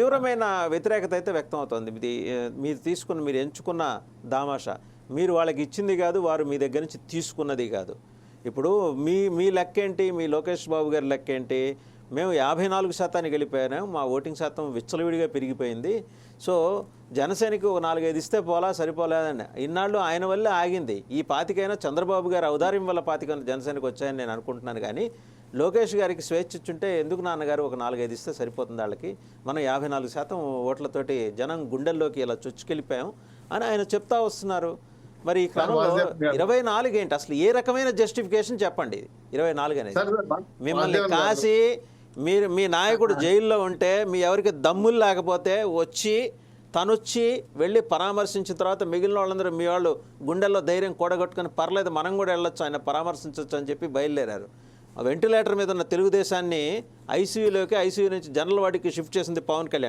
తీవ్రమైన వ్యతిరేకత అయితే వ్యక్తం అవుతుంది. ఇది మీరు ఎంచుకున్న దామాషా మీరు వాళ్ళకి ఇచ్చింది కాదు, వారు మీ దగ్గర నుంచి తీసుకున్నది కాదు. ఇప్పుడు మీ లెక్కేంటి, మీ లోకేష్ బాబు గారి లెక్కేంటి? మేము 54% వెళ్ళిపోయాము, మా ఓటింగ్ శాతం విచ్చలవిడిగా పెరిగిపోయింది. సో జనసేనకి ఒక 4-5 ఇస్తే పోలా సరిపోలేదండి. ఇన్నాళ్ళు ఆయన వల్లే ఆగింది. ఈ 25 చంద్రబాబు గారి ఔదార్యం వల్ల 25 జనసేనకి వచ్చాయని నేను అనుకుంటున్నాను. కానీ లోకేష్ గారికి స్వేచ్ఛ ఇచ్చుంటే ఎందుకు నాన్నగారు ఒక 4-5 ఇస్తే సరిపోతుంది వాళ్ళకి, మనం 54% ఓట్లతోటి జనం గుండెల్లోకి ఇలా చొచ్చుకెళ్ళిపోయాం అని ఆయన చెప్తా వస్తున్నారు. మరి ఈ క్రమంలో 24 ఏంటి అసలు? ఏ రకమైన జస్టిఫికేషన్ చెప్పండి 24 అనేది? మిమ్మల్ని కాసి మీ నాయకుడు జైల్లో ఉంటే మీ ఎవరికి దమ్ములు లేకపోతే తనొచ్చి వెళ్ళి పరామర్శించిన తర్వాత మిగిలిన వాళ్ళందరూ మీ వాళ్ళు గుండెల్లో ధైర్యం కూడగొట్టుకుని పర్లేదు మనం కూడా వెళ్ళొచ్చు, ఆయన పరామర్శించవచ్చు అని చెప్పి బయలుదేరారు. వెంటిలేటర్ మీద ఉన్న తెలుగుదేశాన్ని ఐసీయూ నుంచి జనరల్ వార్డుకి షిఫ్ట్ చేసింది పవన్ కళ్యాణ్.